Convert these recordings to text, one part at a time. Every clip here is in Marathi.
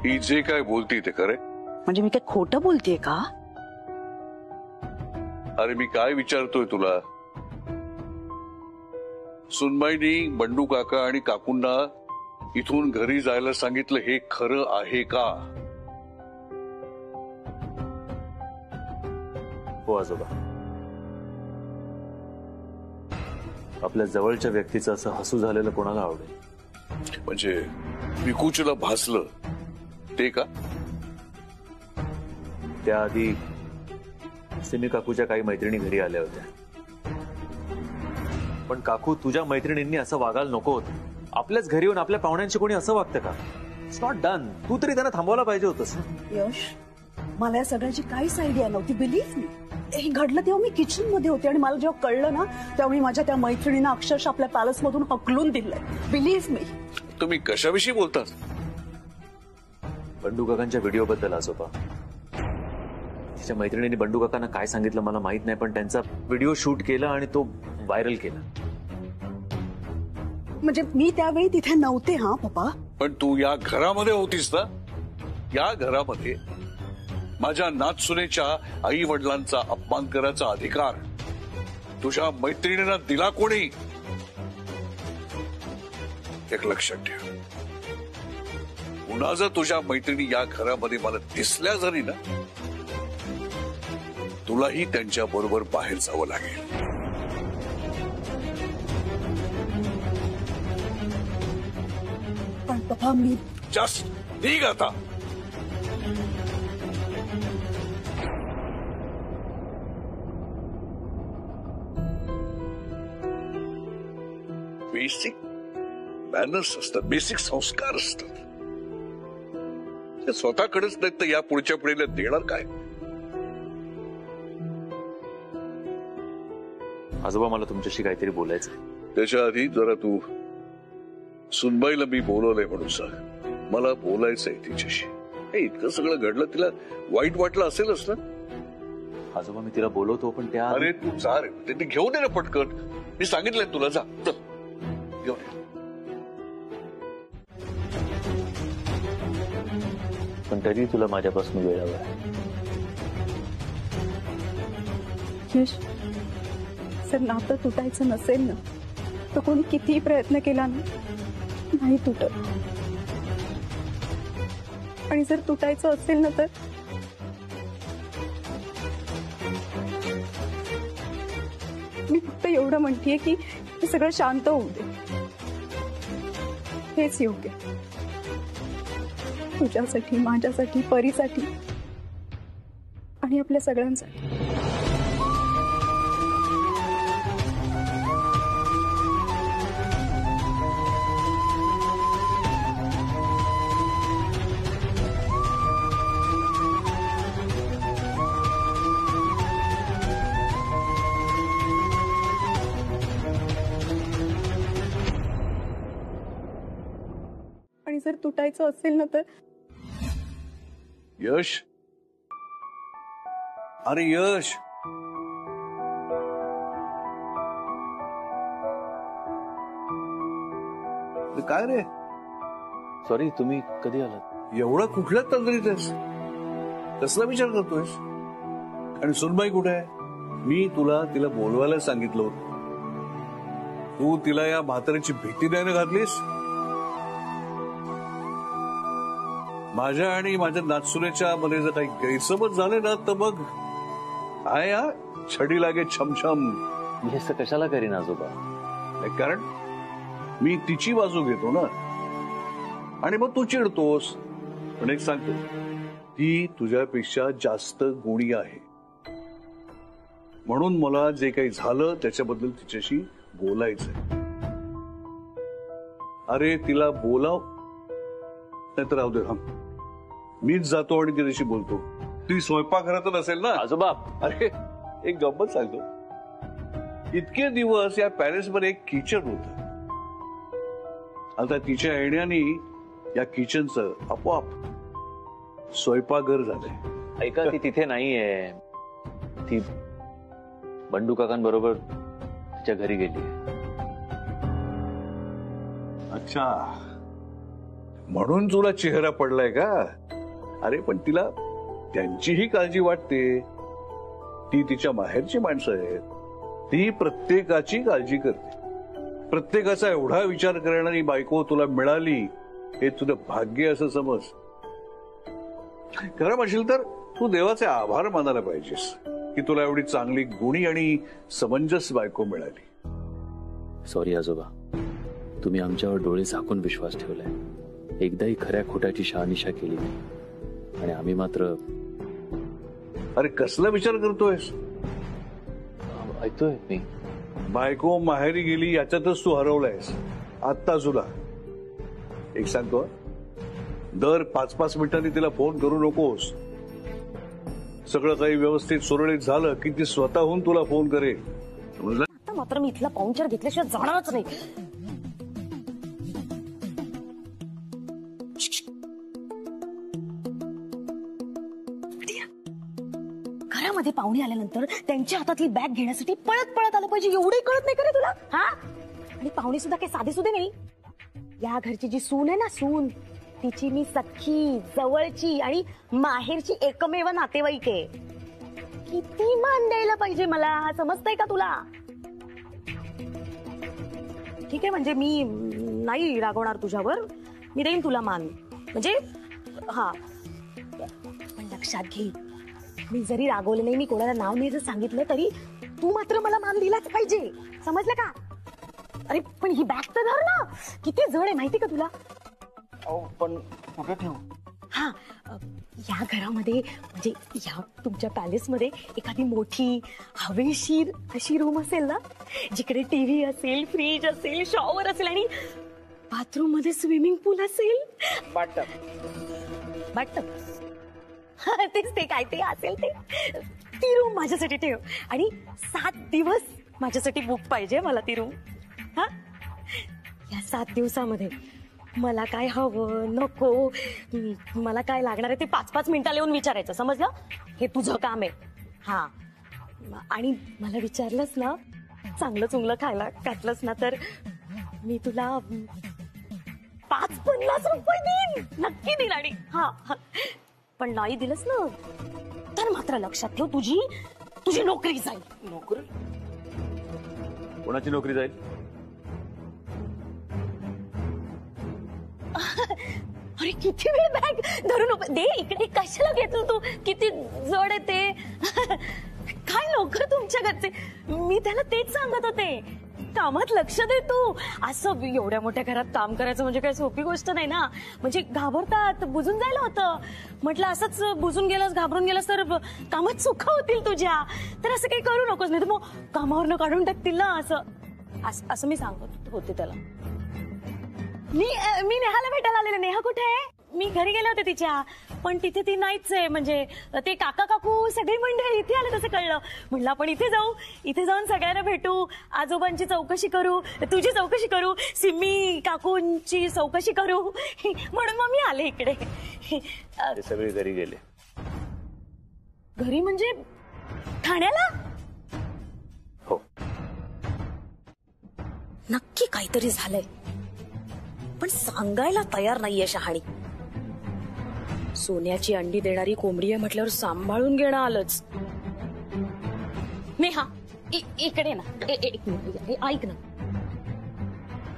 ही जे काय बोलती ते खरे? म्हणजे मी काय खोटं बोलतेय का? अरे मी काय विचारतोय तुला? सुनबाईनी बंडू काका आणि काकूंना इथून घरी जायला सांगितलं, हे खरं आहे का? हो आजोबा, आपल्या जवळच्या व्यक्तीचं असं हसू झालेलं कोणाला आवडेल? म्हणजे विकूचला भासलं ते का? त्याआधी सिमी काकूच्या काही मैत्रिणी घरी आल्या होत्या, पण काकू तुझ्या मैत्रिणींनी असं वागायला नको होतं. आपल्याच घरी येऊन आपल्या पाहुण्यांशी कोणी असं वागतं का? It's not done. तू तरी त्यांना थांबवायला पाहिजे होतंस. यश, मला या सगळ्याची काहीच आयडिया नव्हती. बिलीव्ह मी, हे घडलं तेव्हा मी किचन मध्ये होते आणि मला जेव्हा कळलं ना तेव्हा मी माझ्या त्या मैत्रिणींना अक्षरशः आपल्या पॅलेस मधून हकलून दिलंय. बिलीव्ह मी. तुम्ही कशाविषयी बोलतात? बंडू काकांच्या व्हिडिओ बद्दल आजोबा. तिच्या मैत्रिणींनी बंडू काकांना काय सांगितलं मला माहित नाही, पण त्यांचा व्हिडिओ शूट केला आणि तो व्हायरल केला. म्हणजे मी त्यावेळी तिथे नव्हते. हा पप्पा, पण तू या घरामध्ये होतीस ना? या घरामध्ये माझ्या नातसुनेच्या आई वडिलांचा अपमान करायचा अधिकार तुझ्या मैत्रिणींना दिला कोणी? एक लक्षात ठेव, पुन्हा जर तुझ्या मैत्रिणी या घरामध्ये मला दिसल्या जरी ना, तुलाही त्यांच्या बरोबर बाहेर जावं लागेल. पण पप्पा मी जस्ट निघ आता. बेसिक मॅनर्स असतात, बेसिक संस्कार असतात. ते स्वतःकडेच नाही तर या पुढच्या पिढीला देणार काय? आजोबा, मला तुमच्याशी काहीतरी बोलायचं. त्याच्या आधी जरा तू सुनबाईला मी बोलवलंय म्हणून सांग. मला बोलायचंय तिच्याशी. हे इतकं सगळं घडलं, तिला वाईट वाटलं असेलच ना? आजोबा, मी तिला बोलवतो, पण त्या अरे तू जा रे, ते घेऊन ये ना पटकन. मी सांगितलंय तुला, जा चल घेऊन ये. पण तरी तुला माझ्यापासून वेळ हवा. यश, जर नातं तुटायचं नसेल ना तर कोणी कितीही प्रयत्न केला ना नाही तुटत. आणि जर तुटायचं असेल ना तर मी फक्त एवढं म्हणतेय की हे सगळं शांत होऊ दे. हेच योग्य तुझ्यासाठी, माझ्यासाठी, परीसाठी आणि आपल्या सगळ्यांसाठी. आणि जर तुटायचं असेल ना तर यश, अरे यश, काय रे? सॉरी, तुम्ही कधी आलात? एवढा कुठल्या तंद्रीत आहेस? कसला विचार करतोयस? आणि सुनबाई कुठे आहे? मी तिला बोलवायला सांगितलं होतं. तू तिला या म्हातारीची भीती द्यायला घातलीस. माझ्या आणि माझ्या नातसुनेच्या मध्ये जर काही गैरसमज झाले ना तर मग काय या छडी लागे छमछम. मी असं कशाला करीन आजोबा? कारण मी तिची बाजू घेतो ना, आणि मग तू चिडतोस. पण एक सांगतो, ती तुझ्यापेक्षा जास्त गुणी आहे. म्हणून मला जे काही झालं त्याच्याबद्दल तिच्याशी बोलायचंय. अरे तिला बोलाव, नाहीतर राहू दे. मीच जातो आणि तिच्याशी बोलतो. ती स्वयंपाकघरातच असेल ना? आजोबा, अरे एक गंमत सांगतो. इतके दिवस या पॅलेसमध्ये एक किचन होत. आता तिच्या येण्याने या किचनचं आपोआप स्वयंपाकघर झालंय. ऐका, ती तिथे नाहीये. ती बंडू काकांबरोबर तिच्या घरी गेली. अच्छा, म्हणून तुला चेहरा पडलाय का? अरे पण तिला त्यांचीही काळजी वाटते. ती तिच्या माहेरची माणसं आहेत. ती प्रत्येकाची काळजी करते. प्रत्येकाचा एवढा विचार करणारी बायको तुला मिळाली हे तुझं भाग्य असं समज. खरं म्हणशील तर तू देवाचे आभार मानायला पाहिजेस की तुला एवढी चांगली गुणी आणि समंजस बायको मिळाली. सॉरी आजोबा, तुम्ही आमच्यावर डोळे झाकून विश्वास ठेवलाय. एकदाही खऱ्या खोट्याची शहानिशा केली नाही आणि आम्ही मात्र. अरे कसला विचार करतोयस? ऐकतोय मी. बायको माहेरी गेली याच्यातच तू हरवलायस. आत्ता तुला एक सांगतो, दर 5-5 मिनिटांनी तिला फोन करू नकोस. सगळं काही व्यवस्थित सुरळीत झालं की ती स्वतःहून तुला फोन करेल. समजलं? आता मात्र मी इथला पाहुणचार घेतल्याशिवाय जाणारच नाही. घरामध्ये पाहुणे आल्यानंतर त्यांच्या हातातली बॅग घेण्यासाठी पळत पळत आलं पाहिजे, एवढंही कळत नाही का रे तुला? हा, आणि पाहुणे सुद्धा काही साधे सुधे नाही. या घरची जी सून आहे ना, सून, तिची मी सख्खी, जवळची आणि माहेरची एकमेव नातेवाईक आहे. किती मान द्यायला पाहिजे मला, समजतंय का तुला? ठीक आहे, म्हणजे मी नाही रागवणार तुझ्यावर, मी देईन तुला मान. म्हणजे हा, पण लक्षात घे, मी जरी रागवले नाही, मी कोणाला नाव नाही जर सांगितलं तरी तू मात्र मला मान दिलाच पाहिजे, समजलं का? अरे पण ही बॅग तर धर ना, किती जड आहे माहिती का तुला? पण कुठे ठेवू? हा, या घरामध्ये म्हणजे या तुमच्या पॅलेसमध्ये एखादी मोठी हवेशीर अशी रूम असेल ना, जिकडे टीव्ही असेल, फ्रीज असेल, शॉवर असेल आणि बाथरूम मध्ये स्विमिंग पूल असेल. बाथटब तेच ते काय ते असेल ते, ती रूम माझ्यासाठी ठेव. आणि 7 दिवस माझ्यासाठी बुक पाहिजे मला ती रूम. हा, या 7 दिवसामध्ये मला काय हवं नको, मला काय लागणार आहे ते 5-5 मिनिटाला येऊन विचारायचं, समजलं? हे तुझं काम आहे. हा, आणि मला विचारलंस ना, चांगलं चुंगलं खायला घातलंस ना, तर मी तुला 5-50 रुपये देईन, नक्की देईन. आणि हा, पण नाही दिलंस ना तर मात्र लक्षात ठेव, तुझी नोकरी जाईल. नोकरी? कोणाची नोकरी जाईल? अरे किती वेळ बॅग धरून उभं दे इकडे, कशाला घेतलं तू? किती जड आहे ते. काय लोक तुमच्या घरचे, मी त्याला तेच सांगत होते, कामात लक्ष दे तू. असं एवढ्या मोठ्या घरात काम करायचं म्हणजे काही सोपी गोष्ट नाही ना. म्हणजे घाबरतात, बुजून जायला होतं. म्हटलं असंच बुजून गेलंस, घाबरून गेलंस तर कामात चुका होतील तुझ्या. तर असं काही करू नकोस, नाही तर मग कामावरनं काढून टाकतील ना. असं मी सांगत होते त्याला. मी नेहाला भेटायला आलेले. नेहा कुठे आहे? मी घरी गेले होते तिच्या, पण तिथे ती नाहीच आहे. म्हणजे ते काका काकू सगळी मंडळी इथे आले तसं कळलं. म्हणलं आपण इथे जाऊन सगळ्यांना भेटू, आजोबांची चौकशी करू, तुझी चौकशी करू, सिम्मी काकूंची चौकशी करू, म्हणून मग मी आले इकडे. ते सगळे घरी गेले. घरी म्हणजे ठाण्याला? हो. नक्की काहीतरी झालंय, पण सांगायला तयार नाहीये शहाणी. सोन्याची अंडी देणारी कोंबडी आहे म्हटल्यावर सांभाळून घेणं आलंच. नेहा इकडे ना, एक मिनिट ऐक ना.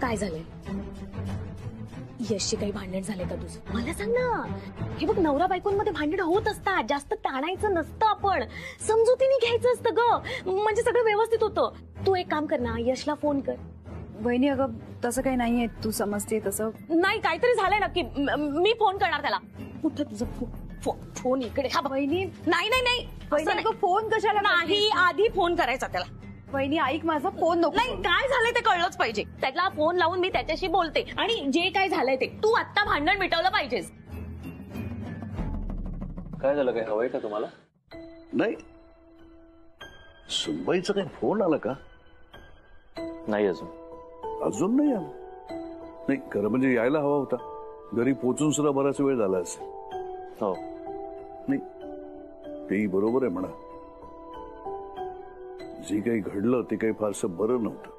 काय झालंय? यशची काही भांडण झालंय का तुझं? मला सांग ना. हे बघ, नवरा बायकोंमध्ये भांडण होत असतात, जास्त ताणायचं नसतं, आपण समजुतीने घ्यायचं असतं ग, म्हणजे सगळं व्यवस्थित होतं. तू एक काम कर ना, यशला फोन कर. वहिनी अगं तसं काही नाहीये, तू समजते तसं नाही. काहीतरी झालंय नक्की, मी फोन करणार त्याला. कुठं तुझं फोन इकडे. हा वहिनी, नाही फोन कशाला? नाही, आधी फोन करायचा त्याला. वहिनी ऐक माझा, फोन नको. नाही, काय झालंय ते कळलंच पाहिजे. त्याला फोन लावून मी त्याच्याशी बोलते, आणि जे काय झालंय ते तू आत्ता भांडण मिटवलं पाहिजेस. काय झालं? काय हवंय का तुम्हाला? नाही, सुनबाईचा काही फोन आला का? नाही अजून नाही आला. नाही, खरं म्हणजे यायला हवा होता. घरी पोचून सुद्धा बराच वेळ झाला असेल. हो. नाही, तेही बरोबर आहे म्हणा. जे काही घडलं ते काही फारसं बरं नव्हतं.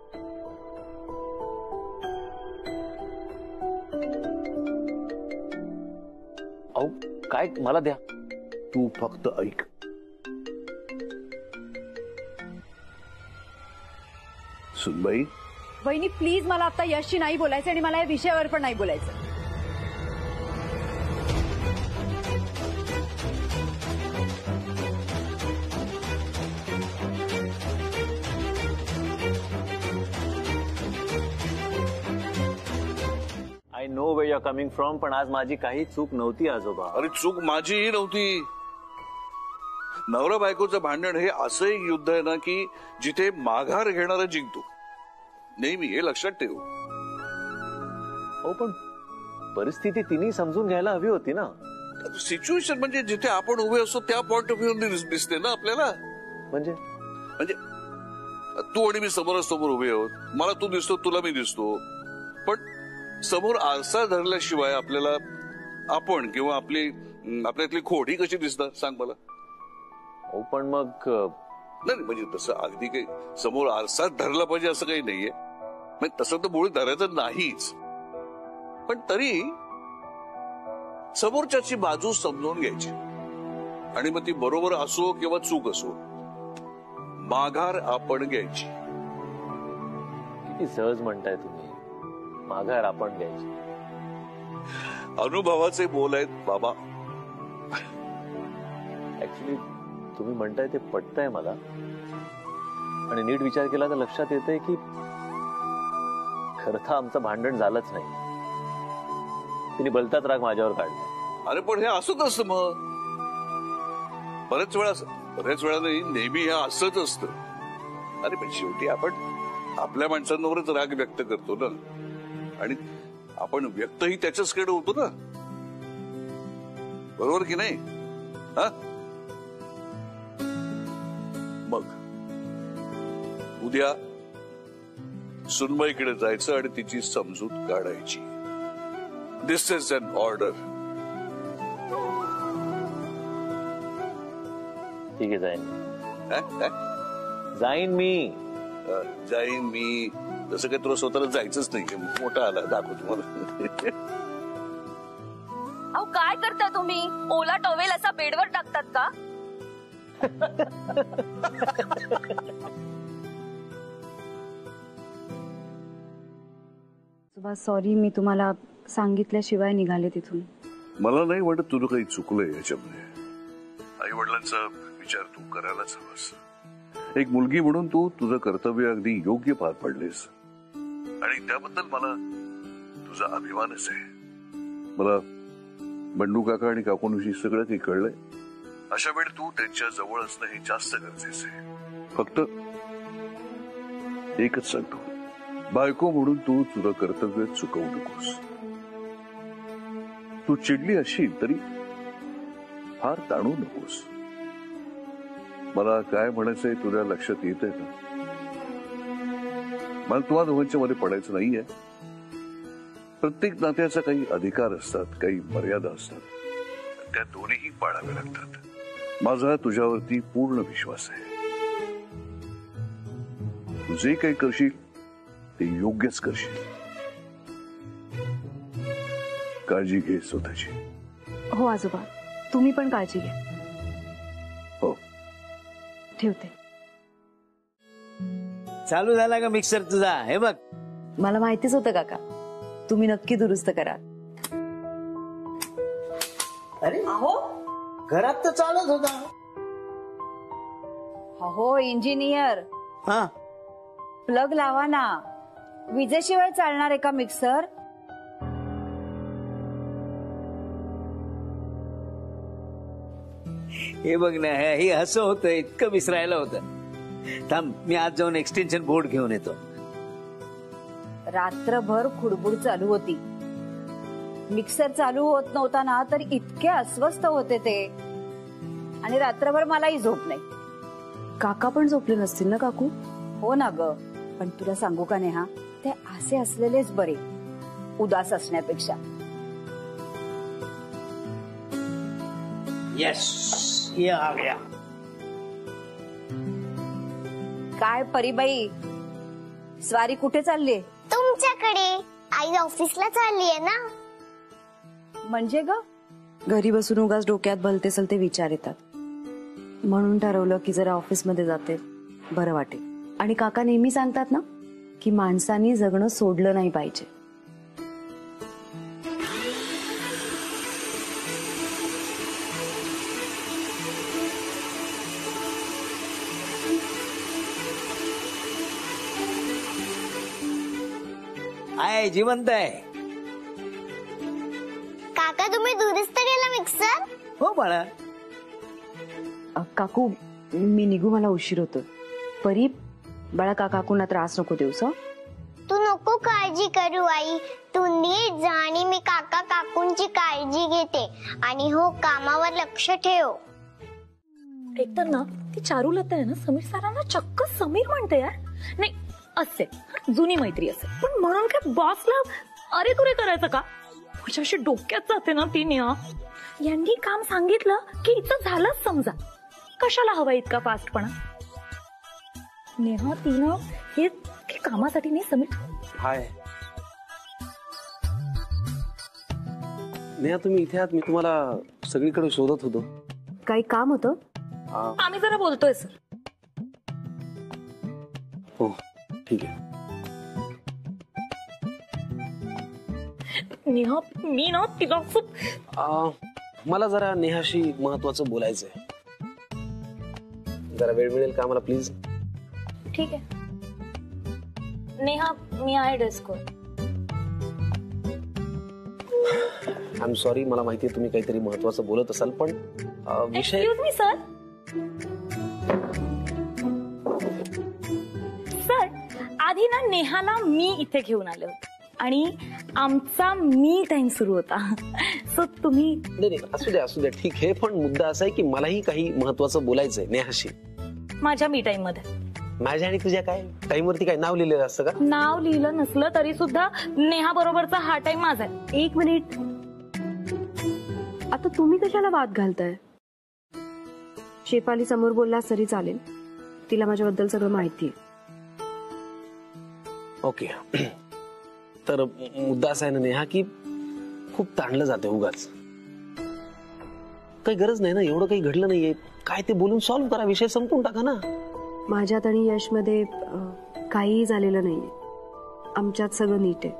अहो काय, मला द्या. तू फक्त ऐक. सुनबाई, वहिनी प्लीज, मला आता यशशी नाही बोलायचं आणि मला या विषयावर पण नाही बोलायचं. I know where you are coming from, पण आज माझी काही चूक नव्हती आजोबा. अरे चूक माझीही नव्हती. नवरा बायकोचं भांडण हे असं एक युद्ध आहे ना की जिथे माघार घेणारा जिंकतो. नेहमी हे लक्षात ठेव. हो पण परिस्थिती तिने समजून घ्यायला हवी होती ना. सिच्युएशन म्हणजे जिथे आपण उभे असतो त्या पॉइंट ऑफ व्ह्यू दिसते ना आपल्याला. म्हणजे तू आणि मी समोरासमोर उभे आहोत. मला तू दिसतो, तुला मी दिसतो. पण समोर आरसा धरल्याशिवाय आपल्याला आपण किंवा आपल्यातली खोड ही कशी दिसणार सांग मला. हो पण मग नाही म्हणजे तसं अगदी काही समोर आरसाच धरला पाहिजे असं काही नाहीये. तसं तर मुळी धरायचं नाहीच, पण तरी समोरच्याची बाजू समजून घ्यायची आणि मग ती बरोबर असो किंवा चूक असो, माघार आपण घ्यायची. किती सहज म्हणताय तुम्ही, माघार आपण घ्यायची. अनुभवाचे बोल आहेत बाबा. ऍक्च्युली तुम्ही म्हणताय ते पटतंय मला, आणि नीट विचार केला तर लक्षात येतंय की खरं तर आमचं भांडण झालंच नाही. तिने भलताच राग माझ्यावर काढला. अरे पण हे असंच असतं मग. बऱ्याच वेळा नाही, नेहमी हे असंच असतं. अरे पण शेवटी आपण आपल्या माणसांवरच राग व्यक्त करतो ना, आणि आपण व्यक्तही त्याच्याचकडे होतो ना. बरोबर की नाही? हा मग उद्या सुनबाईकडे जायचं आणि तिची समजूत काढायची. दिस इज अन ऑर्डर. ठीक आहे, जाईन मी. जाईन मी तसं काही तुला स्वतःला जायचंच नाही. मोठा आला दाखव तुम्हाला. अहो काय करता तुम्ही? ओला टॉवेल असा बेडवर टाकतात का? सॉरी, मी तुम्हाला सांगितल्याशिवाय निघाले तिथून. मला नाही वाटत तुला काही चुकलंय याच्यामध्ये. आई वडिलांचा विचार तू करायलाच हवास. एक मुलगी म्हणून तू तुझं कर्तव्य अगदी योग्य पार पडलेस, आणि त्याबद्दल मला तुझा अभिमानच आहे. मला बंडू काका आणि काकूंविषयी सगळं काही कळलंय. अशा वेळी तू त्यांच्या जवळ असणं हे जास्त गरजेचं आहे. फक्त एकच सांगतो, बायको म्हणून तू तुझं कर्तव्य चुकवू नकोस. तू चिडली असशील तरी फार ताणू नकोस. मला काय म्हणायचंय तुझ्या लक्षात येत आहे का? मला तुम्हा दोघांच्या मध्ये पडायचं नाहीये. प्रत्येक नात्याचा काही अधिकार असतात, काही मर्यादा असतात, त्या दोन्हीही पाळाव्या लागतात. माझा तुझ्यावरती पूर्ण विश्वास आहे. तू जे काही करशील ते योग्यच करशील. काळजी घे स्वतःची. हो आजोबा, तुम्ही पण काळजी घ्या. हो, ठेवते. चालू झाला का मिक्सर तुझा? हे बघ, मला माहितीच होतं काका, तुम्ही नक्की दुरुस्त करा. अरे अहो, घरात तर चालत होता. हो इंजिनियर, हा, प्लग लावा ना. विजेशिवाय चालणार आहे का मिक्सर? हे बघ ना, हे असं होतं, इतकं विसरायला होतं. थांब, मी आज जाऊन एक्सटेन्शन बोर्ड घेऊन येतो. रात्रभर खुडबुड चालू होती. मिक्सर चालू होत नव्हता ना, तर इतके अस्वस्थ होते ते, आणि रात्रभर मलाही झोप नाही. काका पण झोपले नसतील ना काकू? हो ना ग, पण तुला सांगू का नेहा, ते असे असलेलेच बरे, उदास असण्यापेक्षा. यस, ये आ गया. काय परीबाई, स्वारी कुठे चालली? तुमच्याकडे. आई ऑफिसला चालली आहे ना. म्हणजे ग, घरी बसून उगाच डोक्यात भलते सलते विचार येतात. म्हणून ठरवलं की जरा ऑफिसमध्ये जाते बरं वाटेल. आणि काका नेहमी सांगतात ना की माणसानी जगणं सोडलं नाही पाहिजे. आहे जिवंत आहे. काका तुम्ही दुरुस्त केला मिक्सर? हो बाळा. काकू मी निघू, मला उशीर होतो. परी बाळा काकांना त्रास नको देऊस. तू नको काळजी करू आई, तू नीट जा आणि मी काका काकूंची काळजी घेते. आणि हो कामावर लक्ष ठेव. एकतर ना ती चारुलता आहे ना समीर सरांना चक्क समीर म्हणते यार. नाही असे जुनी मैत्री असेल पण म्हणून काय बॉसला अरे तुरे करायचं का? माझ्याशी डोक्यात जाते ना ती नेहा. यांनी काम सांगितलं की इथं झालंच समजा. कशाला हवा इतका फास्टपणा? नेहा तिनं हे कामासाठी नाही समीर. हाय नेहा, तुम्ही इथे आहात? मी तुम्हाला सगळीकडे शोधत होतो. काही काम होतं? आम्ही जरा बोलतोय सर. हो ठीक आहे. नेहा मी ना तिला खूप मला जरा नेहाशी महत्वाचं बोलायचंय. जरा वेळ मिळेल का मला प्लीज? ठीक आहे. नेहा मी आहे डेस्कवर. आय एम सॉरी, मला माहितीये तुम्ही काहीतरी महत्वाचं बोलत असाल पण विषय. Excuse me sir. सर आधी ना नेहाला मी इथे घेऊन आले होते आणि आमचा मी टाइम सुरू होता. सो तुम्ही नाही असू द्या ठीक आहे. पण मुद्दा असा आहे की मलाही काही महत्वाचं बोलायचंय नेहाशी. माझ्या मी टाइम मध्ये. माझ्या आणि तुझ्या काय टाइम वरती काय नाव लिहिलेलं असतं का? नाव लिहिलं नसलं तरी सुद्धा नेहा बरोबरचा हा टाइम माझा आहे. एक मिनिट, आता तुम्ही कशाला वाद घालताय? शेफाली समोर बोलला तरी चालेल, तिला माझ्याबद्दल सगळं माहिती आहे. ओके तर मुद्दा असा आहे ना नेहा की खूप ताणलं जाते उगाच. काही गरज नाही ना, एवढं काही घडलं नाहीये. काय ते बोलून सॉल्व्ह करा, विषय संपून टाका ना. माझ्यात आणि यशमध्ये काहीही झालेलं नाहीये. आमच्यात सगळं नीट आहे.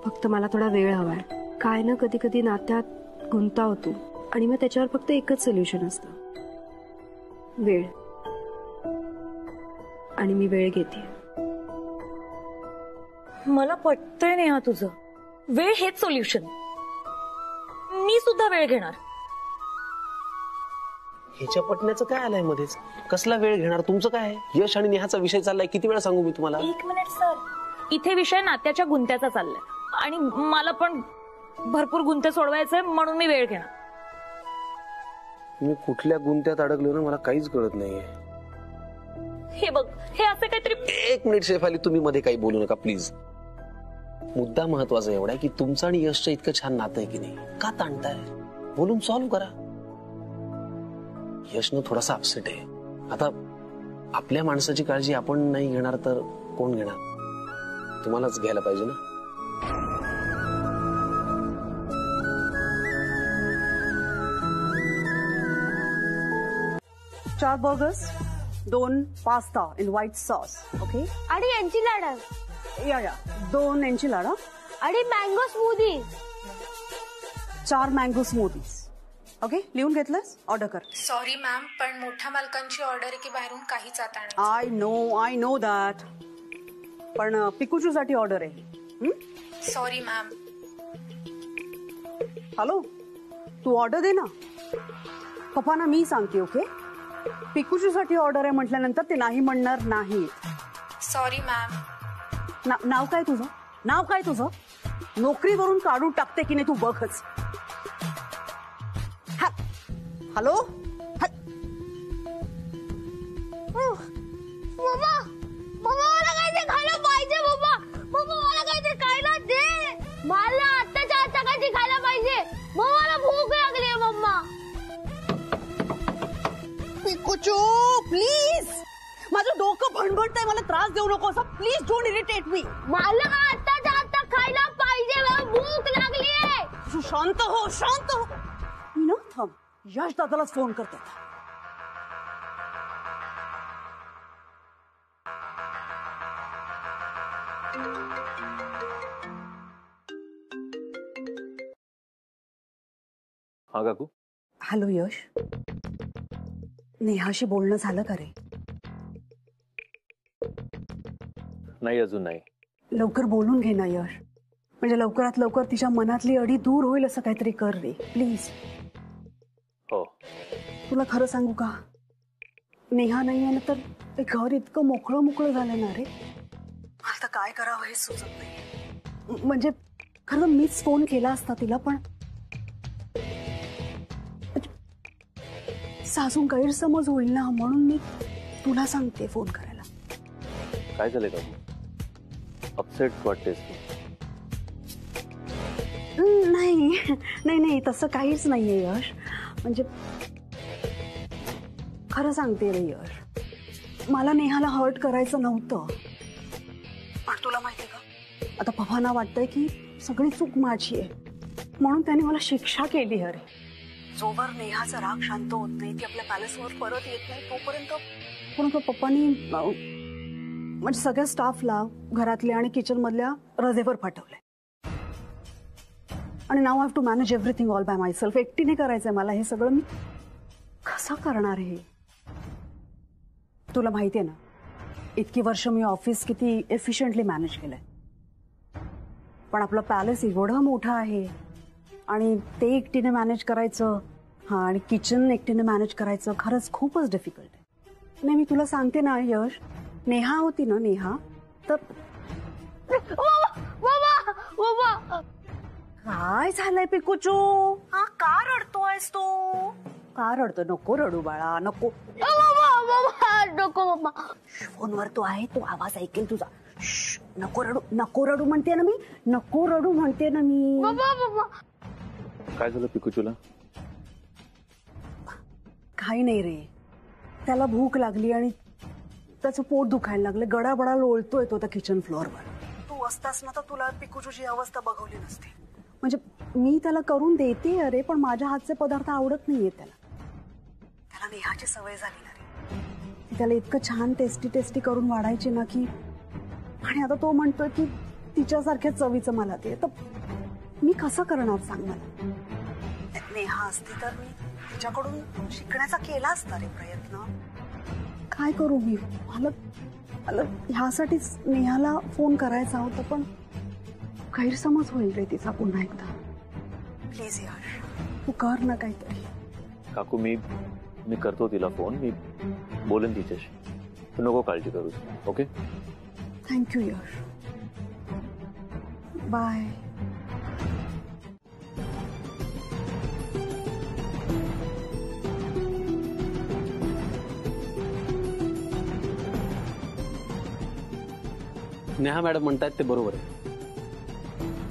फक्त मला थोडा वेळ हवाय. काय ना कधी कधी नात्यात गुंता होतो आणि मग त्याच्यावर फक्त एकच सोल्युशन असतं, वेळ. आणि मी वेळ घेते. मला पटतंय नेहा तुझं. वेळ हेच सोल्युशन. मी सुद्धा वेळ घेणार. ह्याच्या पटण्याचं काय आलंय मध्येच? कसला वेळ घेणार? तुमचं काय आहे? यश आणि नेहाचा विषय चाललाय. किती वेळा सांगू मी तुम्हाला? एक मिनिट सर. इथे विषय नात्याच्या गुंत्याचा चाललाय आणि मला पण भरपूर गुंते सोडवायचे म्हणून मी वेळ घेणार. मी कुठल्या गुंत्यात अडकलो ना मला काहीच कळत नाहीये. हे बघ, हे असं काहीतरी. एक मिनिट शेफाली, तुम्ही मध्ये काही बोलू नका प्लीज. मुद्दा महत्वाचा एवढा आहे की तुमचं आणि यशचं इतकं छान नातं आहे की नाही. का ताणताय? बोलून सॉल्व्ह करा. यशनं थोडासा अपसेट आहे. आता आपल्या माणसाची काळजी आपण नाही घेणार तर कोण घेणार? तुम्हालाच घ्यायला पाहिजे ना. चार burgers, 2 pasta in white sauce. Okay. आणि यांची लाडा. या 2 enchilada आणि mango smoothie. 4 mango smoothies. Okay, लिहून घेतलंस? ऑर्डर कर. सॉरी मॅम, पण मोठ्या मालकांची ऑर्डर आहे की बाहेरून काहीच आता नाही. I know that. पण पिकुचूसाठी ऑर्डर आहे. Sorry ma'am. हॅलो, तू ऑर्डर दे ना. पप्पांना मी सांगते. ओके, पिकुचूसाठी ऑर्डर आहे म्हटल्यानंतर ते नाही म्हणणार नाही. Sorry ma'am. नाव काय तुझं? नाव काय तुझं? नोकरीवरून काढून टाकते की नाही तू बघच. हॅलो. मम्मा मला काहीतरी खायला पाहिजे. मम्मा मला काहीतरी खायला दे. मला आत्ताच्या आत्ता काहीतरी खायला पाहिजे. मला भूक लागली आहे मम्मा. पिकुचू प्लीज, माझं डोकं भणभणतंय. मला त्रास देऊ नको असं. Please don't irritate me. मला आत्ताच्या आत्ता खायला पाहिजे. मला भूक लागली आहे. शांत हो, शांत हो. यश दादालाच फोन करते. हा काकू. हॅलो यश, नेहाशी बोलणं झालं का रे? नाही, अजून नाही. लवकर बोलून घे ना यश, म्हणजे लवकरात लवकर तिच्या मनातली अडी दूर होईल असं काहीतरी कर रे प्लीज. हो. तुला खरं सांगू का, नेहा नाही आहे ना तर ते घर इतकं मोकळं मोकळं झालं ना रे, मला तर काय करावं हे सुचत नाही. म्हणजे खरं मीच फोन केला असता तिला, पण सासून गैरसमज होईल ना म्हणून मी तुला सांगते फोन करायला. काय झालंय काकू? अपसेट वाटतेस तू? नाही नाही नाही, तसं काहीच नाहीये यश. म्हणजे खरं सांगते रे यश, मला नेहाला हर्ट करायचं नव्हतं, पण तुला माहितीये का, आता पप्पांना वाटतंय की सगळी चूक माझी आहे म्हणून त्याने मला शिक्षा केली. अरे जोवर नेहाचा राग शांत होत नाही, ती आपल्या पॅलेसवर परत येत नाही, तोपर्यंत पप्पांनी म्हणजे सगळ्या स्टाफला घरातल्या आणि किचन मधल्या रजेवर पाठवलंय. आणि now have to manage everything all by myself. एकटीने करायचंय मला हे सगळं. मी कसं करणार हे? तुला माहितीये ना, इतकी वर्ष मी ऑफिस किती एफिशियंटली मॅनेज केलंय, पण आपलं पॅलेस एवढं मोठं आहे आणि ते एकटीने मॅनेज करायचं, हा, आणि किचन एकटीने मॅनेज करायचं खरंच खूपच डिफिकल्ट आहे. नाही, मी तुला सांगते ना यश, नेहा होती ना, नेहा तर काय झालंय पिकूचू? हा, का रडतोयस तू? का रडतो? नको रडू बाळा, नको नको मम्मा. फोनवर तो आहे, तो आवाज ऐकेल तुझा. नको रडू, नको रडू म्हणते ना मी, नको रडू म्हणते ना मी. काय झालं पिकूचूला? काही नाही रे, त्याला भूक लागली आणि त्याचं पोट दुखायला लागलं, गडाबडा लोळतोय तो त्या किचन फ्लोअरवर. तू असतास ना तर तुला पिकूचूची अवस्था बघवली नसते. म्हणजे मी त्याला करून देते अरे, पण माझ्या हातचे पदार्थ आवडत नाहीये त्याला. त्याला नेहाची सवय झाली ना रे, त्याला इतकं छान टेस्टी टेस्टी करून वाढायची ना की, आणि आता तो म्हणतोय की तिच्यासारख्या चवीचं मला ते. तर मी कसं करणार सांग मला? नेहा असती तर मी तिच्याकडून शिकण्याचा केला असता रे प्रयत्न. काय करू मी? मला ह्यासाठीच नेहाला फोन करायचा होता, पण गैरसमज होईल रे तिचा पुन्हा एकदा. प्लीज यार, तू कर ना काहीतरी. काकू, मी करतो तिला फोन, मी बोलेन तिच्याशी. तू नको काळजी करूस, ओके? थँक्यू यश, बाय. नेहा मॅडम म्हणतायत ते बरोबर आहे,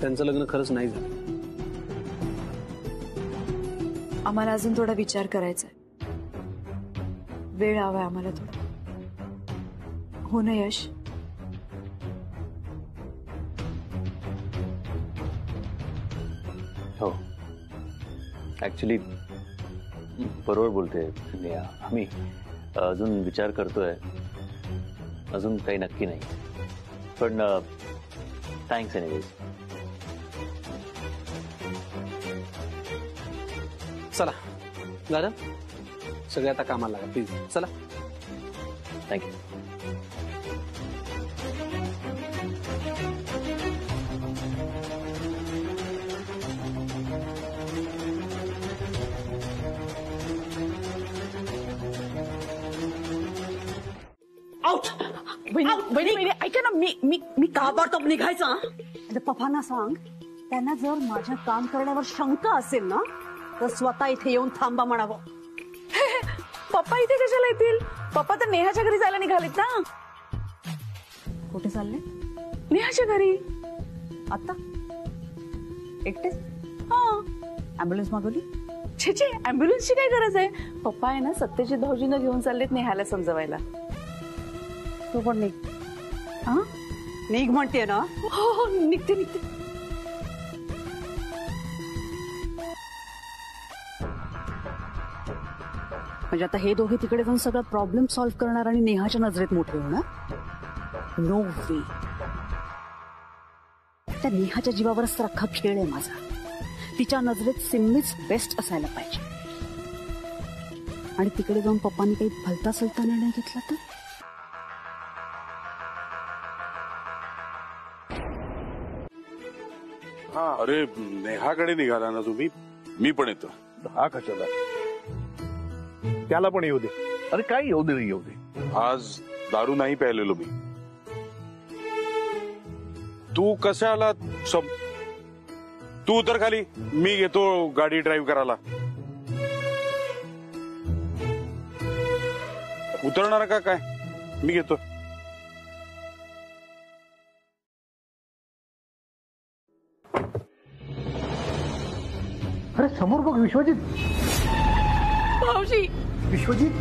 त्यांचं लग्न खरंच नाही झालं. आम्हाला अजून थोडा विचार करायचा आहे, वेळ हवाय आम्हाला थोडा. हो ना यश? हो, ऍक्च्युली बरोबर बोलते नेहा. आम्ही अजून विचार करतोय, अजून काही नक्की नाही, पण थँक्स एनिवेज. चला दादा, सगळे आता कामाला लागा प्लीज. चला. थँक्यू. बहिणी ऐका ना, मी ताबडतोब निघायचं. आणि पप्पांना सांग, त्यांना जर माझ्या काम करण्यावर शंका असेल ना तर स्वतः इथे येऊन थांबा म्हणावं. पप्पा इथे कशाला येतील? पप्पा तर नेहाच्या घरी जायला निघालेत ना. कुठे चालले? नेहाच्या घरी. आता एकटेच? हा. ऍम्ब्युलन्स मागवली? छे छे, ऍम्ब्युलन्सची काय गरज आहे? पप्पा आहे ना सत्यजित भाऊजींना घेऊन चाललेत नेहाला समजवायला. तू पण निघ. हा, निघ म्हणते ना. हो हो, निघते निघते. म्हणजे आता हे दोघे तिकडे जाऊन सगळा प्रॉब्लेम सॉल्व्ह करणार आणि नेहाच्या नजरेत मोठे होणार? नो वे. त्या नेहाच्या जीवावरच तर अख्खा खेळ आहे माझा. तिच्या नजरेत सिम्मीच बेस्ट असायला पाहिजे. आणि तिकडे जाऊन पप्पांनी काही भलता सलता निर्णय घेतला तर? अरे नेहाकडे निघाला ना तुम्ही? मी पण येतो. हा कशाला? त्याला पण येऊ दे. अरे काय येऊ दे रे, येऊ दे. आज दारू नाही प्यायलेलो मी. तू कशाला तू उतर खाली, मी घेतो गाडी ड्राईव्ह करायला. उतरणार का काय? मी घेतो. अरे समोर बघ विश्वजित. भाऊजी. विश्वजित.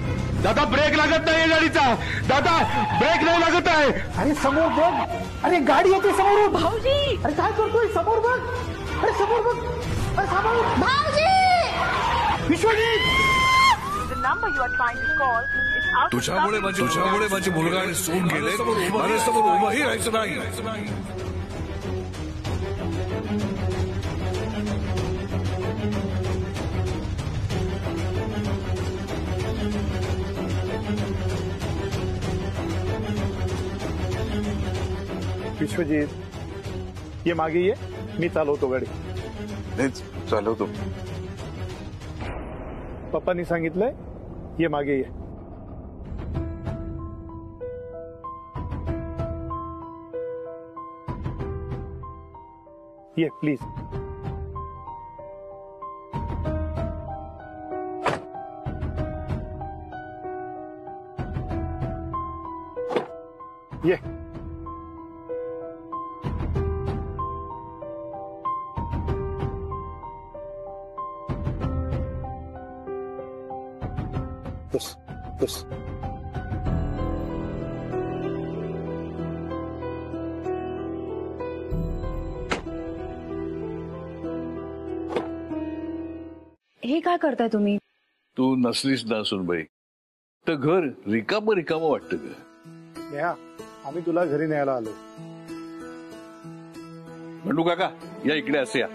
दादा ब्रेक लागत नाही गाडीचा. दादा ब्रेक नाही लागत आहे. अरे समोर बघ. अरे गाडी येते समोरून. भाऊजी. अरे काय करतोय? समोर बघ. अरे समोर बघ. अरे सांभाळ. भाऊजी. विश्वजित. तुझ्यामुळे माझी मुलगा आणि सून गेले. माझ्यासमोर उभंही राहायचं नाही. विश्वजित ये मागे ये, मी चालवतो गाडी. चालवतो. पप्पांनी सांगितलंय ये मागे ये. ये प्लीज. ये. बस बस. हे काय करताय तुम्ही? तू नसलीस ना सुनबाई तर घर रिकामं रिकामं वाटतं ग. नेहा, आम्ही तुला घरी न्यायला आलो. म्हणू काका या इकडे. असे या.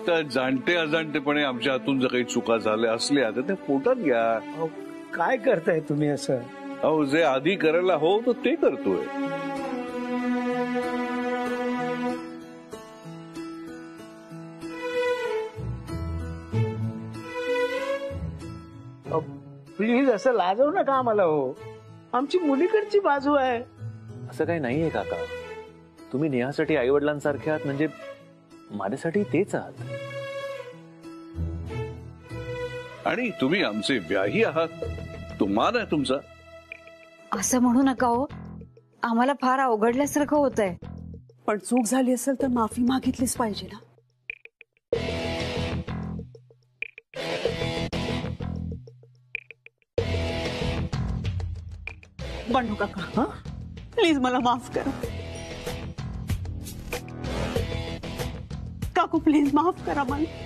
तर जाणते अजाणतेपणे आमच्या हातून जर काही चुका झाल्या असल्या तर त्या पोटात घ्या. काय करताय तुम्ही असं? अहो जे आधी करायला हो तर ते करतोय. प्लीज असं लाजवू नका आम्हाला. हो, आमची मुलीकडची बाजू आहे. असं काही नाहीये काका. तुम्ही नेहासाठी आई वडिलांसारखे आहात म्हणजे माझ्यासाठी तेच आहात. आणि तुम्ही आमचे व्याही आहात. तो मान आहे तुमचा. असं म्हणू नका हो. आम्हाला फार अवघडल्यासारखं होतंय. पण चूक झाली असेल तर माफी मागितलीच पाहिजे ना. बंडू काका प्लीज मला माफ करा. काकू प्लीज माफ करा मला.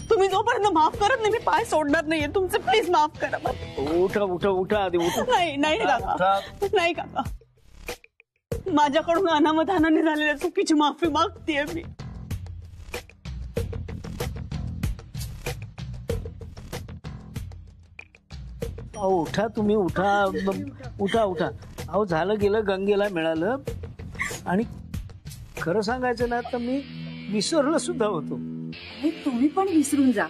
तुम्ही जोपर्यंत माफ करत नाही मी पाय सोडणार नाहीये तुमचे. प्लीज माफ करा मला. उठा उठा उठा आधी उठा. नाही काका. नाही काका. माझ्याकडून अनामधानाने झालेल्या चुकीची माफी मागतेय मी. उठा तुम्ही. उठा उठा उठा. अहो झालं गेलं, गंगेला मिळालं. आणि खरं सांगायचं ना तर मी विसरलो सुद्धा होतो. तुम्ही पण विसरून जा.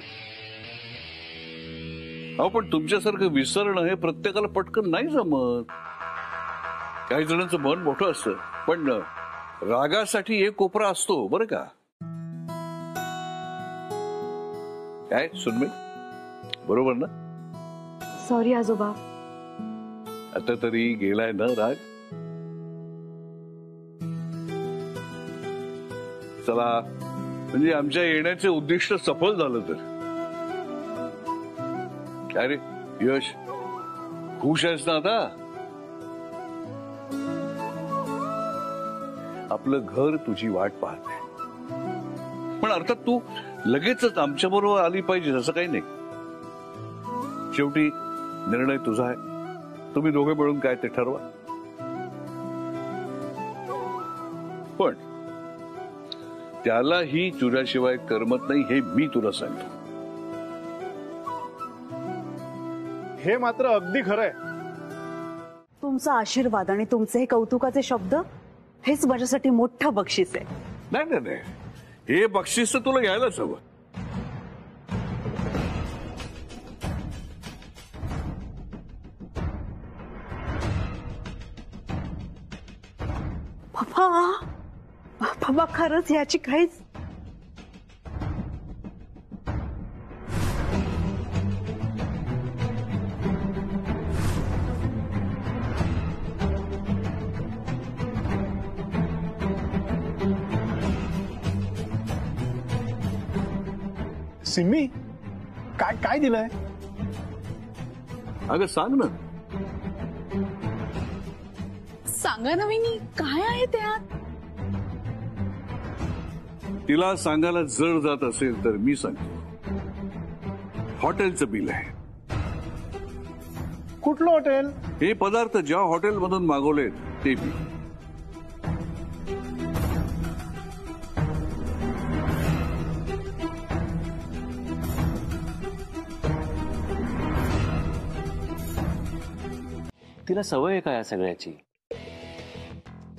अहो पण तुमच्यासारखं विसरणं हे प्रत्येकाला पटकन नाही जमत. काही जणांचं मन मोठं असतं पण रागासाठी एक कोपरा असतो बरं का. काय सुनबाई बरोबर ना? सॉरी आजोबा. आता तरी गेलाय ना राग. चला म्हणजे आमच्या येण्याचे उद्दिष्ट सफल झालं तर. काय रे यश, खुश आहेस ना आता? आपलं घर तुझी वाट पाहते. पण अर्थात तू लगेचच आमच्या बरोबर आली पाहिजे असं काही नाही. शेवटी निर्णय तुझा आहे. तुम्ही दोघे मिळून काय ते ठरवा. पण त्यालाही तुझ्याशिवाय करमत नाही हे मी तुला सांगतो. हे मात्र अगदी खरंय. तुमचा आशीर्वाद आणि तुमचे हे कौतुकाचे शब्द हेच माझ्यासाठी मोठं बक्षीस आहे. नाही नाही नाही, हे बक्षीस तर तुला घ्यायलाच हवं. बाबा खरंच याची काहीच सिम्मी काय काय दिलंय? अगं सांग ना. सांगा ना वहिनी, काय आहे त्यात? तिला सांगायला जड जात असेल तर मी सांगतो. हॉटेलचं बिल आहे. कुठलं हॉटेल? हे पदार्थ ज्या हॉटेलमधून मागवलेत ते बिल. तिला सवय आहे का या सगळ्याची?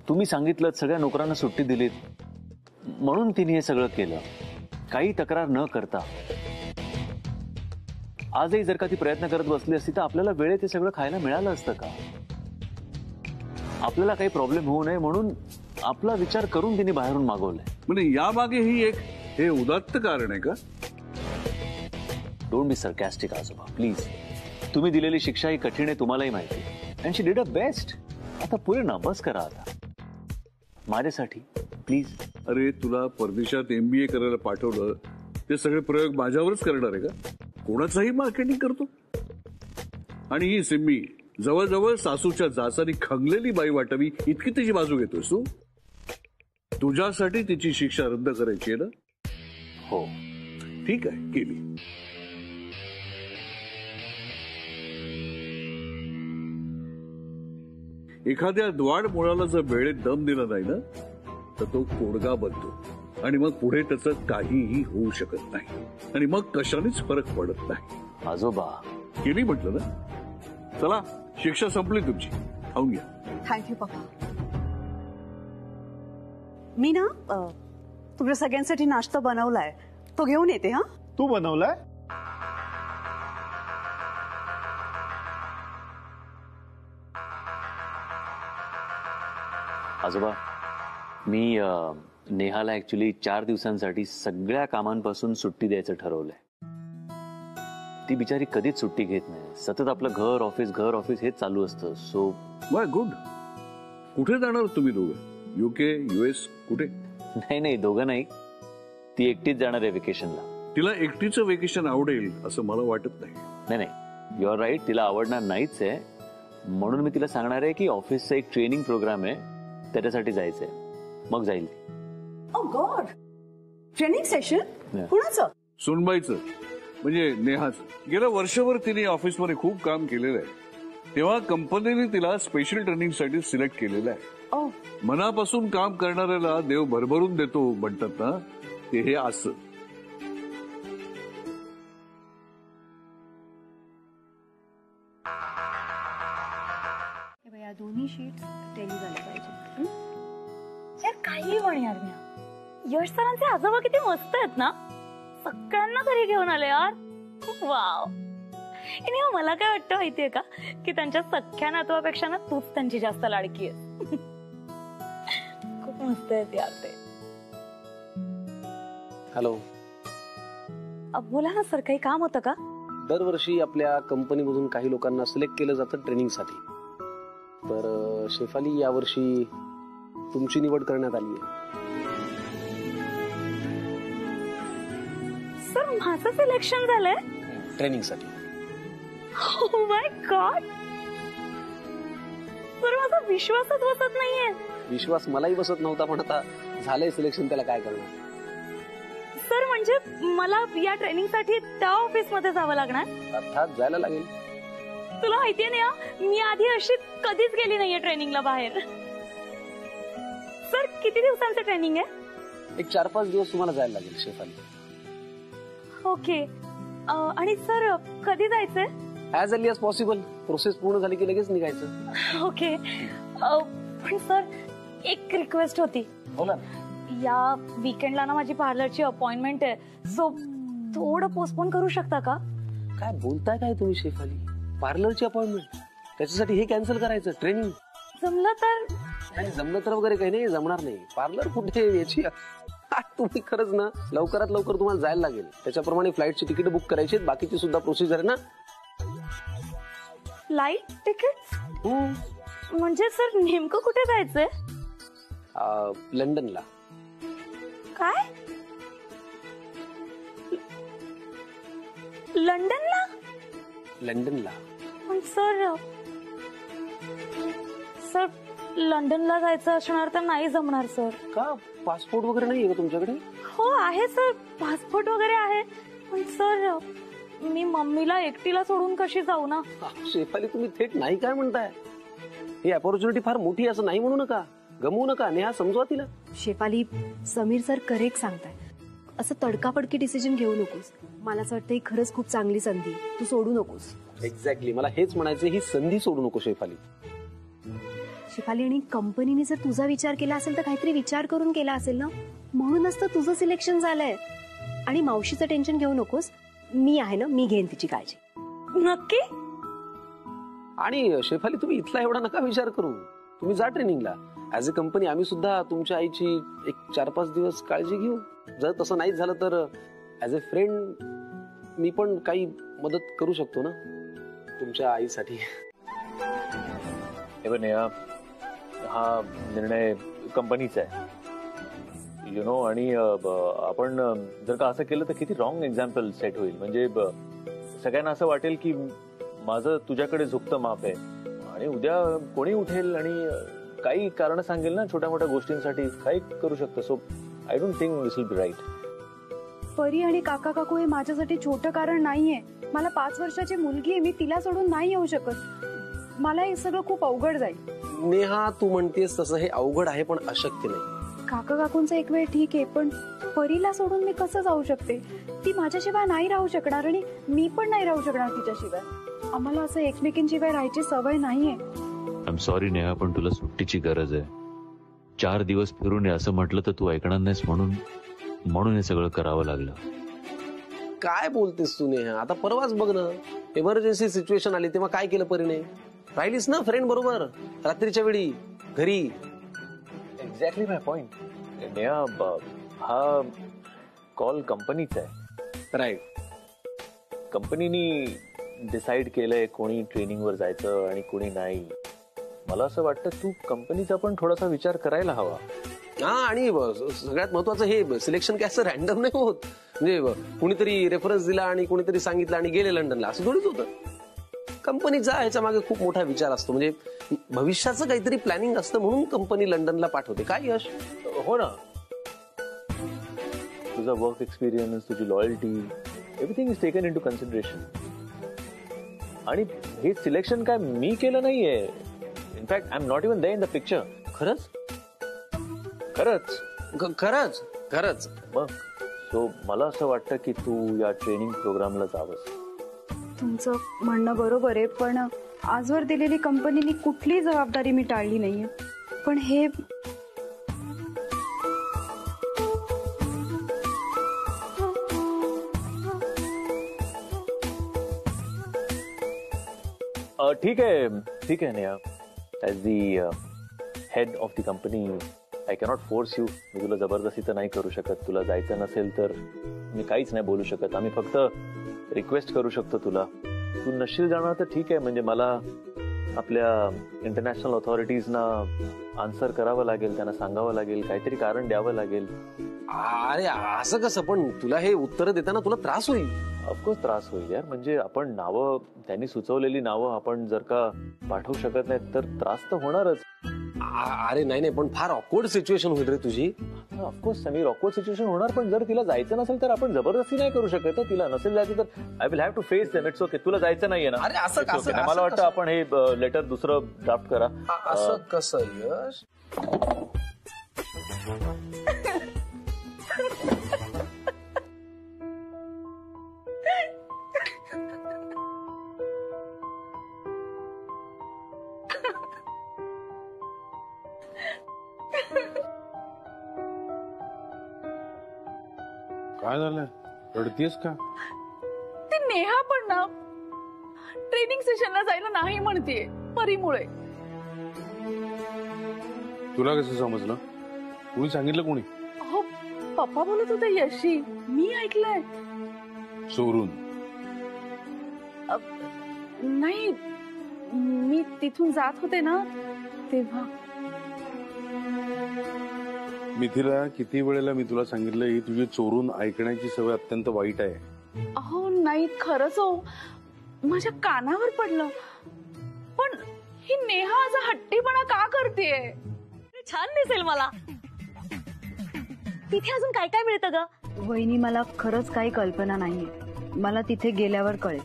तुम्ही सांगितलं सगळ्या नोकरांना सुट्टी दिलीत म्हणून तिने हे सगळं केलं, काही तक्रार न करता. आजही जर का ती प्रयत्न करत बसली असती तर आपल्याला वेळेत हे सगळं खायला मिळालं असतं का? आपल्याला काही प्रॉब्लेम होऊ नये म्हणून आपला विचार करून तिने बाहेरून मागवलंय. म्हणजे यामागे ही एक हे उदात्त कारण आहे का? डोंट बी सरकॅस्टिक आजोबा प्लीज. तुम्ही दिलेली शिक्षा ही कठीण आहे, तुम्हालाही माहिती. And she did a best. आता पुरे ना बस करा आता माझ्यासाठी प्लीज. अरे तुला परदेशात MBA करायला पाठवलं, ते सगळे प्रयोग माझ्यावरच करणार आहे का? कोणाचाही मार्केटिंग करतो. आणि ही सिम्मी जवळजवळ सासूच्या जाचानी खंगलेली बाई वाटावी इतकी तिची बाजू घेतोस तू? तुझ्यासाठी तिची शिक्षा रद्द करायची आहे ना? हो ठीक आहे, केली. एखाद्या द्वाड मुळाला जर वेळेत दम दिला नाही ना तर तो कोडगा बनतो आणि मग पुढे त्याचं काहीही होऊ शकत नाही आणि मग कशानेच फरक पडत नाही. आजोबा केली म्हटलं ना. चला, शिक्षा संपली तुमची, खाऊन घ्या. थँक्यू पप्पा. मी ना तुमच्या सगळ्यांसाठी नाश्ता बनवलाय, तो घेऊन येते. हा, तू बनवलाय? आजोबा मी नेहाला ऍक्च्युली 4 दिवसांसाठी सगळ्या कामांपासून सुट्टी द्यायचं ठरवलंय. ती बिचारी कधीच सुट्टी घेत नाही. सतत आपलं घर ऑफिस हेच चालू असतं. So Y good. कुठे जाणार तुम्ही दोघं? UK, US कुठे? नाही दोघं नाही, ती एकटीच जाणार आहे वेकेशनला. तिला एकटीचं वेकेशन आवडेल असं मला वाटत नाही. नाही यू आर राईट, तिला आवडणार नाहीच आहे. म्हणून मी तिला सांगणार आहे की ऑफिसचा एक ट्रेनिंग प्रोग्राम आहे, त्याच्यासाठी जायचंय, मग जाईल. ओ गॉड, ट्रेनिंग सेशन? कुणाचं? सुनबाईचं, म्हणजे नेहाचं. गेल्या वर्षभर तिने ऑफिसमध्ये खूप काम केलेलं आहे. तेव्हा कंपनीने तिला स्पेशल ट्रेनिंगसाठी सिलेक्ट केलेलं आहे. मनापासून काम करणाऱ्याला देव भरभरून देतो म्हणतात ना, ते हे असं. या दोन्ही शीट्स टेली झाल्या पाहिजे. यार काही म्हण यार, मी यश सरांचे आजोबा किती मस्त आहेत ना, सगळ्यांना घरी घेऊन आले यार. वाव. आणि मला काय वाटतं माहितीये का, की त्यांच्या सख्या नातवापेक्षा ना तूच त्यांची जास्त लाडकी आहे. खूप मस्त आहेत यार ते. हॅलो. बोला ना सर, काही काम होतं का? दरवर्षी आपल्या कंपनीमधून काही लोकांना सिलेक्ट केलं जातं ट्रेनिंगसाठी. तर शेफाली, यावर्षी तुमची निवड करण्यात आली आहे. सर माझं सिलेक्शन झालंय ट्रेनिंगसाठी. Oh my God. सर माझा विश्वासच बसत नाहीये. विश्वास मलाही बसत नव्हता, पण आता झालंय सिलेक्शन, त्याला काय करणार. सर म्हणजे मला या ट्रेनिंगसाठी त्या ऑफिसमध्ये जावं लागणार? अर्थात जायला लागेल. तुला माहितीये ना, मी आधी अशी कधीच गेली नाहीये ट्रेनिंगला बाहेर. सर किती दिवसांचं ट्रेनिंग आहे? एक 4-5 दिवस तुम्हाला जायला लागेल शेफाली. ओके. आणि सर कधी जायचंय? As early as possible. Process पूर्ण झाली की लगेच निघायचं. ओके. पण सर एक रिक्वेस्ट होती. बोला. या वीकेंडला ना माझी पार्लरची अपॉइंटमेंट आहे, सो थोडं पोस्टपोन करू शकता का? काय बोलताय काय तुम्ही शेफाली? पार्लरची अपॉइंटमेंट? त्याच्यासाठी हे कॅन्सल करायचं ट्रेनिंग? जमलं तर? नाही जमलं तर वगैरे काही नाही, जमणार नाही. पार्लर कुठे याची. तुम्ही खरंच ना लवकरात लवकर तुम्हाला जायला लागेल. त्याच्याप्रमाणे फ्लाईटची तिकीट बुक करायची, बाकीची सुद्धा प्रोसिजर आहे ना. Flight ticket? म्हणजे सर नेमकं कुठे जायचंय? लंडनला. काय? लंडनला? लंडनला. पण सर लंडनला जायचं असणार तर नाही जमणार सर. का? पासपोर्ट वगैरे नाहीये का तुमच्याकडे? हो आहे सर, पासपोर्ट वगैरे आहे, पण सर मी मम्मीला एकटीला सोडून कशी जाऊ ना. शेफाली तुम्ही थेट नाही काय म्हणताय? ही अपॉर्च्युनिटी फार मोठी असं नाही म्हणू नका, गमवू नका. नेहा समजवा तिला. शेफाली, समीर सर करेक्ट सांगताय. असं तडकाफडकी डिसिजन घेऊ नकोस. मला असं वाटतं ही खरंच खूप चांगली संधी, तू सोडू नकोस. एक्झॅक्टली, मला हेच म्हणायचं, ही संधी सोडू नको शेफाली. शेफाली, आणि कंपनीने जर तुझा विचार केला असेल तर काहीतरी विचार करून केला असेल ना, म्हणूनच तर तुझं सिलेक्शन झालंय. आणि मावशीचं टेन्शन घेऊ नकोस, मी आहे ना, मी घेईन तिची काळजी. नक्की? आणि शेफाली तुम्ही इथला एवढा नका विचार करू, तुम्ही जा ट्रेनिंगला. ऍज अ कंपनी आम्ही सुद्धा तुमच्या आईची एक 4-5 दिवस काळजी घेऊ. जर तसं नाही झालं तर ऍज अ फ्रेंड मी पण काही मदत करू शकतो ना तुमच्या आईसाठी. हा निर्णय कंपनीचा आहे, यु नो. आणि आपण जर का असं केलं तर किती रॉंग एक्झाम्पल सेट होईल. म्हणजे सगळ्यांना असं वाटेल की माझं तुझ्याकडे झुकतं माप आहे, आणि उद्या कोणी उठेल आणि काही कारण सांगेल ना छोट्या मोठ्या गोष्टींसाठी, काही करू शकतं. So I don't think this will be right. Pari आणि काका काकू हे माझ्यासाठी छोटं कारण नाहीये. मला 5 वर्षाची मुलगी आहे, मी तिला सोडून नाही येऊ शकत. मला हे सगळं खूप अवघड जाईल. नेहा, तू म्हणतेस तसं हे अवघड आहे, पण अशक्य नाही. काका काकूंचा एक वेळ ठीक आहे, पण परीला सोडून मी कसं जाऊ शकते? ती माझ्याशिवाय नाही राहू शकणार, आणि मी पण नाही राहू शकणार तिच्याशिवाय. आम्हाला असं एकमेकींशिवाय राहायची सवय नाहीये. आय एम सॉरी नेहा, पण तुला सुट्टीची गरज आहे. 4 दिवस फिरून ये असं म्हटलं तर तू ऐकणार नाहीस, म्हणून हे सगळं करावं लागलं. काय बोलतेस तू नेहा? आता परवाच बघ ना, इमर्जन्सी सिच्युएशन आली तेव्हा काय केलं परीने? राहिलीस ना फ्रेंड बरोबर रात्रीच्या वेळी घरी. एक्झॅक्टली माय पॉइंट. नेहा, हा कॉल कंपनीचा आहे. राईट. कंपनीनी डिसाईड केलंय कोणी ट्रेनिंगवर जायचं आणि कोणी नाही. मला असं वाटतं तू कंपनीचा पण थोडासा विचार करायला हवा. हा, आणि सगळ्यात महत्वाचं हे सिलेक्शन काय असं रॅन्डम नाही होत. म्हणजे कुणीतरी रेफरन्स दिला आणि कुणीतरी सांगितलं आणि गेले लंडनला, असं थोडीच होतं. कंपनीचा ह्याच्या मागे खूप मोठा विचार असतो. म्हणजे भविष्याचं काहीतरी प्लॅनिंग असतं, म्हणून कंपनी लंडनला पाठवते. काय यश? हो ना, तुझा वर्क एक्सपिरियन्स, तुझी loyalty, everything is taken into consideration. आणि हे सिलेक्शन काय मी केलं नाहीये. In fact I am not even there in the picture. खरंच खरंच खरंच खरंच. मग सो मला असं वाटतं की तू या ट्रेनिंग प्रोग्रामला जावंस. तुमचं म्हणणं बरोबर आहे, पण आजवर दिलेली कंपनीने कुठलीही जबाबदारी मी टाळली नाहीये. पण हे ठीक आहे Neha. As the head of the company I cannot force you. मी तुला जबरदस्ती तर नाही करू शकत. तुला जायचं नसेल तर मी काहीच नाही बोलू शकत. आम्ही फक्त रिक्वेस्ट करू शकतो तुला. तू नशील जाणार तर ठीक आहे. म्हणजे मला आपल्या इंटरनॅशनल ऑथॉरिटीजना आन्सर करावं लागेल, त्यांना सांगावं लागेल, काहीतरी कारण द्यावं लागेल. अरे असं कसं? पण तुला हे उत्तर देताना तुला त्रास होईल. ऑफकोर्स त्रास होईल यार. म्हणजे आपण नावं, त्यांनी सुचवलेली नावं आपण जर का पाठवू शकत नाही तर त्रास तर होणारच. अरे नाही पण फार ऑकवर्ड सिच्युएशन होईल रे तुझी. ऑफकोर्स समीर, ऑकवर्ड सिच्युएशन होणार, पण जर तिला जायचं नसेल तर आपण जबरदस्ती नाही करू शकत. तर तिला नसेल जायचं तर I will have to face them. It's okay. तुला जायचं नाहीये ना? अरे असं It's okay. असं मला वाटतं आपण हे लेटर दुसरं ड्राफ्ट करा. असं कसं यश? काय झालं? रडतीयस का? ती नेहा पण ना ट्रेनिंग सेशनला जायला नाही म्हणतीये परीमुळे. तुला कसं समजलं? कुणी सांगितलं? कोणी? हो पप्पा बोलत होते यशी, मी ऐकलंय. चोरून? नाही, मी तिथून जात होते ना तेव्हा. मिथिला, किती वेळेला मी तुला सांगितलं ही तुझी चोरून ऐकण्याची सवय अत्यंत वाईट आहे. अहो नाही, खरंच हो, माझ्या कानावर पडलं. पण ही नेहा असा हट्टीपणा का करतेय? छान दिसेल मला. तिथे अजून काय काय मिळतं ग? वहिनी, मला खरंच काही कल्पना नाहीये. मला तिथे गेल्यावर कळेल.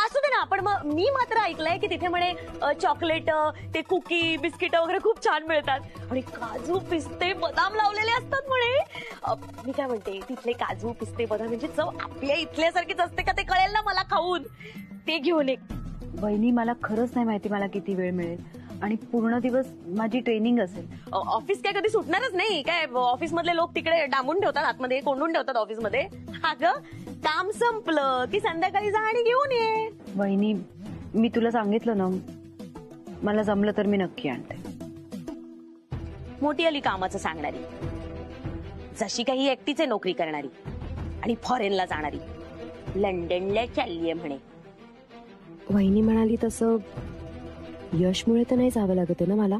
असू दे ना. पण मग मी मात्र ऐकलंय की तिथे म्हणे चॉकलेट, ते कुकी, बिस्किट वगैरे खूप छान मिळतात. आणि काजू, पिस्ते, बदाम लावलेले असतात म्हणे. मी काय म्हणते, तिथले काजू, पिस्ते, बदाम म्हणजे चव आपल्या इथल्यासारखीच असते का ते कळेल ना मला खाऊन. ते घेऊन एक. वहिनी, मला खरंच नाही माहिती मला किती वेळ मिळेल. आणि पूर्ण दिवस माझी ट्रेनिंग असेल. ऑफिस काय कधी सुटणारच नाही काय? ऑफिस मधले लोक तिकडे डांबून ठेवतात, आतमध्ये कोंडून ठेवतात ऑफिसमध्ये. अगं काम संपलं की संध्याकाळी जा आणि घेऊन ये. वहिनी, मी तुला सांगितलं ना, मला जमलं तर मी नक्की आणते. मोठी आली कामाचं सांगणारी, जशी काही एकटीचे नोकरी करणारी आणि फॉरेनला जाणारी. लंडनला चाललीये म्हणे. वहिनी म्हणाली तसं यशमुळे तर नाही जावं लागत आहे ना मला?